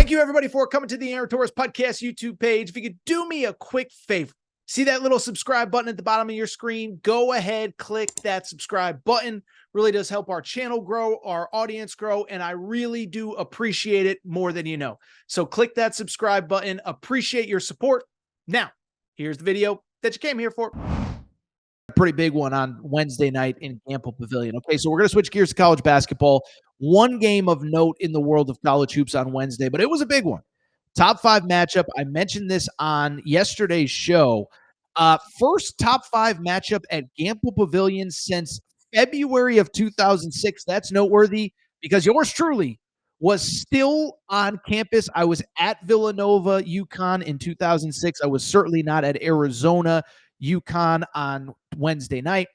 Thank you, everybody, for coming to the Aaron Torres Podcast YouTube page. If you could do me a quick favor, see that little subscribe button at the bottom of your screen? Go ahead, click that subscribe button. Really does help our channel grow, our audience grow, and I really do appreciate it more than you know. So click that subscribe button. Appreciate your support. Now, here's the video that you came here for. A pretty big one on Wednesday night in Gamble Pavilion. Okay, so we're going to switch gears to college basketball. One game of note in the world of college hoops on Wednesday, but it was a big one. Top 5 matchup. I mentioned this on yesterday's show. First top 5 matchup at Gamble Pavilion since February of 2006. That's noteworthy because yours truly was still on campus. I was at Villanova, UConn in 2006. I was certainly not at Arizona, UConn on Wednesday night.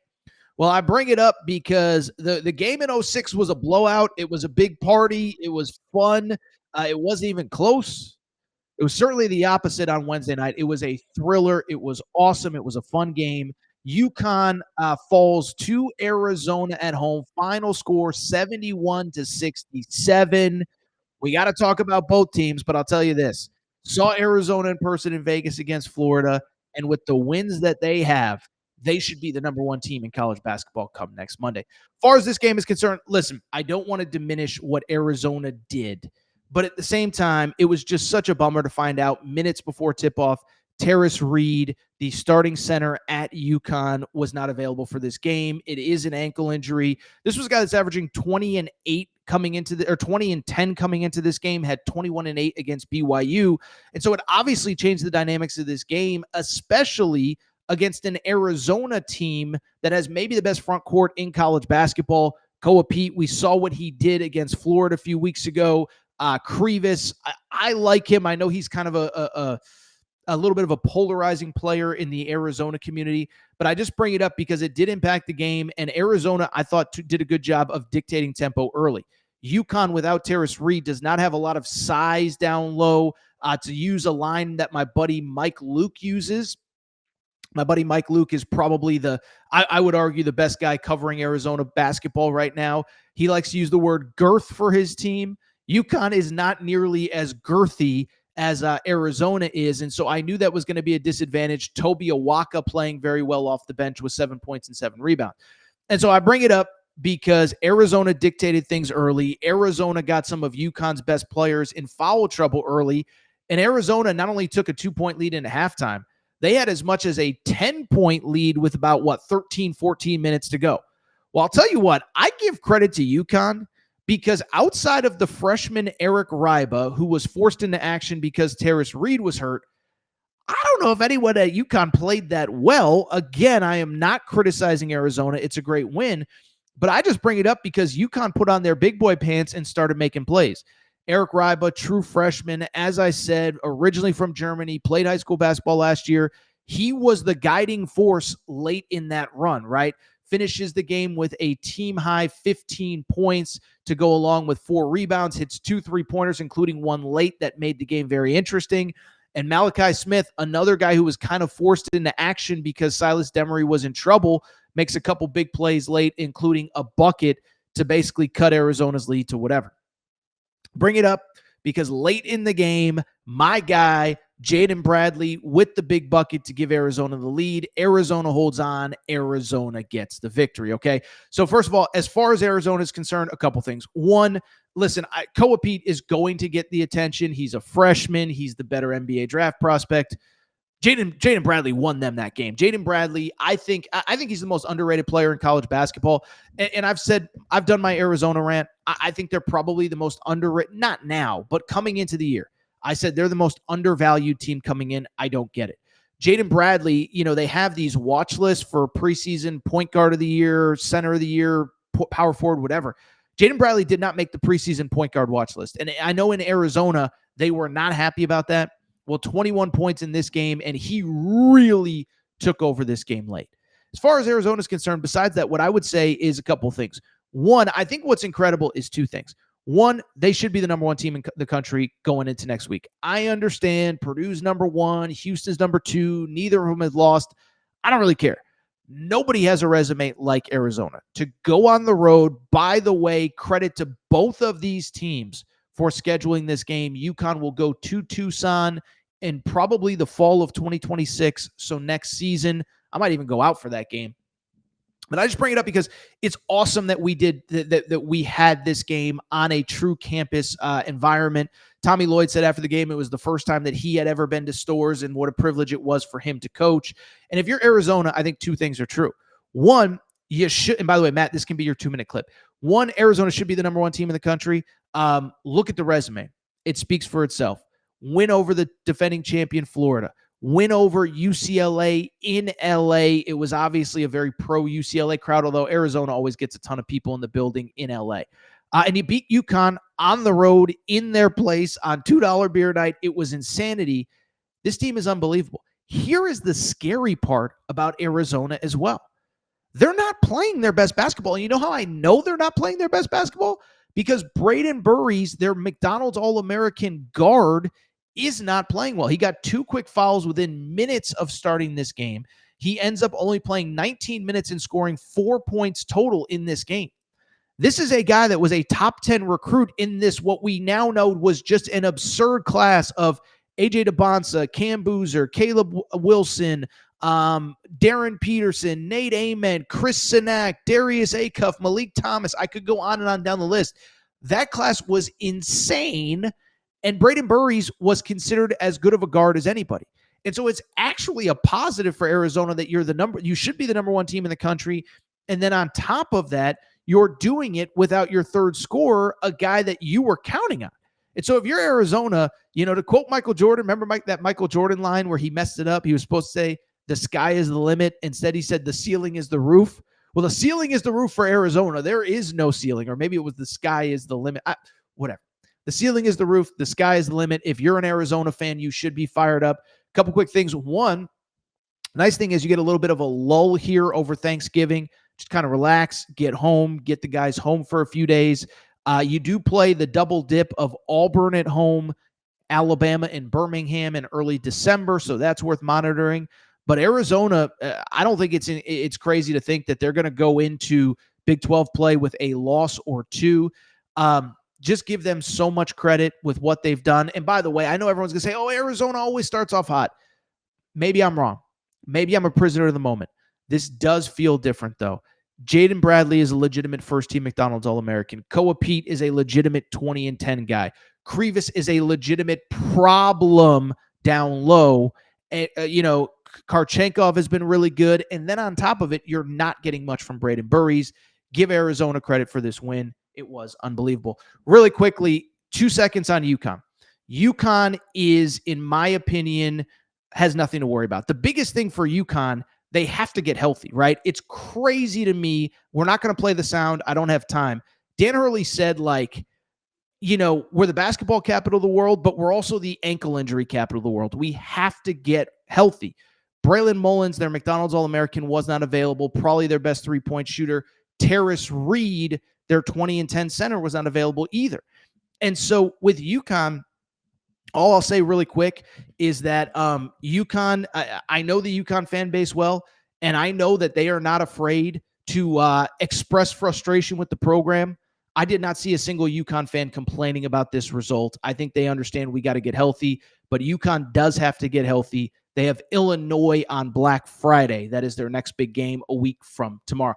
Well, I bring it up because the game in 06 was a blowout. It was a big party. It was fun. It wasn't even close. It was certainly the opposite on Wednesday night. It was a thriller. It was awesome. It was a fun game. UConn falls to Arizona at home. Final score 71-67. We got to talk about both teams, but I'll tell you this. Saw Arizona in person in Vegas against Florida, and with the wins that they have, they should be the #1 team in college basketball come next Monday. As far as this game is concerned, listen, I don't want to diminish what Arizona did, but at the same time, it was just such a bummer to find out minutes before tip-off, Terrace Reed, the starting center at UConn, was not available for this game. It is an ankle injury. This was a guy that's averaging 20-8 coming into the, or 20-10 coming into this game, had 21-8 against BYU. And so it obviously changed the dynamics of this game, especially against an Arizona team that has maybe the best front court in college basketball. Koa Pete, we saw what he did against Florida a few weeks ago. Krevis, I like him. I know he's kind of a little bit of a polarizing player in the Arizona community, but I just bring it up because it did impact the game, and Arizona, I thought, did a good job of dictating tempo early. UConn without Terrace Reed does not have a lot of size down low to use a line that my buddy Mike Luke uses. My buddy Mike Luke is probably I would argue, the best guy covering Arizona basketball right now. He likes to use the word girth for his team. UConn is not nearly as girthy as Arizona is, and so I knew that was going to be a disadvantage. Toby Awaka playing very well off the bench with 7 points and 7 rebounds. And so I bring it up because Arizona dictated things early. Arizona got some of UConn's best players in foul trouble early, and Arizona not only took a 2-point lead into halftime, they had as much as a 10-point lead with about, 13, 14 minutes to go. Well, I'll tell you what, I give credit to UConn because outside of the freshman Eric Ryba, who was forced into action because Terrace Reed was hurt, I don't know if anyone at UConn played that well. Again, I am not criticizing Arizona. It's a great win, but I just bring it up because UConn put on their big boy pants and started making plays. Eric Ryba, true freshman, as I said, originally from Germany, played high school basketball last year. He was the guiding force late in that run, right? Finishes the game with a team-high 15 points to go along with 4 rebounds, hits 2 3-pointers, including one late that made the game very interesting. And Malachi Smith, another guy who was kind of forced into action because Silas Demery was in trouble, makes a couple big plays late, including a bucket to basically cut Arizona's lead to whatever. Bring it up because late in the game, my guy, Jaden Bradley, with the big bucket to give Arizona the lead. Arizona holds on. Arizona gets the victory, okay? So first of all, as far as Arizona is concerned, a couple things. One, listen, Koa Pete is going to get the attention. He's a freshman. He's the better NBA draft prospect. Jaden Bradley won them that game. Jaden Bradley, I think he's the most underrated player in college basketball. And I've done my Arizona rant. I think they're probably the most underrated, not now, but coming into the year. I said they're the most undervalued team coming in. I don't get it. Jaden Bradley, they have these watch lists for preseason point guard of the year, center of the year, power forward, whatever. Jaden Bradley did not make the preseason point guard watch list. And I know in Arizona, they were not happy about that. Well, 21 points in this game, and he really took over this game late. As far as Arizona is concerned, besides that, what I would say is a couple things. One, I think what's incredible is 2 things. One, they should be the #1 team in the country going into next week. I understand Purdue's #1, Houston's #2. Neither of them has lost. I don't really care. Nobody has a resume like Arizona. To go on the road, by the way, credit to both of these teams for scheduling this game. UConn will go to Tucson in probably the fall of 2026. So next season, I might even go out for that game. But I just bring it up because it's awesome that we did that we had this game on a true campus environment. Tommy Lloyd said after the game it was the first time that he had ever been to Stores, and what a privilege it was for him to coach. And if you're Arizona, I think two things are true. One, you should, and by the way, Matt, this can be your 2-minute clip. One, Arizona should be the number one team in the country. Look at the resume. It speaks for itself. Win over the defending champion Florida. Win over UCLA in LA. It was obviously a very pro UCLA crowd, although Arizona always gets a ton of people in the building in LA. And you beat UConn on the road in their place on $2 beer night. It was insanity. This team is unbelievable. Here is the scary part about Arizona as well. They're not playing their best basketball. And you know how I know they're not playing their best basketball? Because Braden Burries, their McDonald's All-American guard, is not playing well. He got 2 quick fouls within minutes of starting this game. He ends up only playing 19 minutes and scoring 4 points total in this game. This is a guy that was a top 10 recruit in this, what we now know was just an absurd class of AJ DeBonsa, Cam Boozer, Caleb Wilson, Darren Peterson, Nate Amen, Chris Sinak, Darius Acuff, Malik Thomas. I could go on and on down the list. That class was insane. And Braden Burries was considered as good of a guard as anybody. And so it's actually a positive for Arizona that you should be the number one team in the country. And then on top of that, you're doing it without your third scorer, a guy that you were counting on. And so if you're Arizona, to quote Michael Jordan, remember that Michael Jordan line where he messed it up? He was supposed to say, the sky is the limit. Instead, he said, the ceiling is the roof. Well, the ceiling is the roof for Arizona. There is no ceiling, or maybe it was the sky is the limit. Whatever. The ceiling is the roof. The sky is the limit. If you're an Arizona fan, you should be fired up. A couple quick things. One, nice thing is you get a little bit of a lull here over Thanksgiving. Just kind of relax, get home, get the guys home for a few days. You do play the double dip of Auburn at home, Alabama and Birmingham in early December, so that's worth monitoring. But Arizona, I don't think it's crazy to think that they're going to go into Big 12 play with a loss or two. Just give them so much credit with what they've done. And by the way, I know everyone's going to say, oh, Arizona always starts off hot. Maybe I'm wrong. Maybe I'm a prisoner of the moment. This does feel different, though. Jaden Bradley is a legitimate first-team McDonald's All-American. Koa Pete is a legitimate 20-10 guy. Krivas is a legitimate problem down low. And, Karchenkov has been really good. And then on top of it, you're not getting much from Braden Burries. Give Arizona credit for this win. It was unbelievable. Really quickly, 2 seconds on UConn. UConn is, in my opinion, has nothing to worry about. The biggest thing for UConn, they have to get healthy, right? It's crazy to me. We're not going to play the sound. I don't have time. Dan Hurley said, we're the basketball capital of the world, but we're also the ankle injury capital of the world. We have to get healthy. Braylon Mullins, their McDonald's All-American, was not available. Probably their best three-point shooter. Terrace Reed, their 20-10 center, was not available either. And so with UConn, all I'll say really quick is that UConn, I know the UConn fan base well, and I know that they are not afraid to express frustration with the program. I did not see a single UConn fan complaining about this result. I think they understand we got to get healthy, but UConn does have to get healthy. They have Illinois on Black Friday. That is their next big game a week from tomorrow.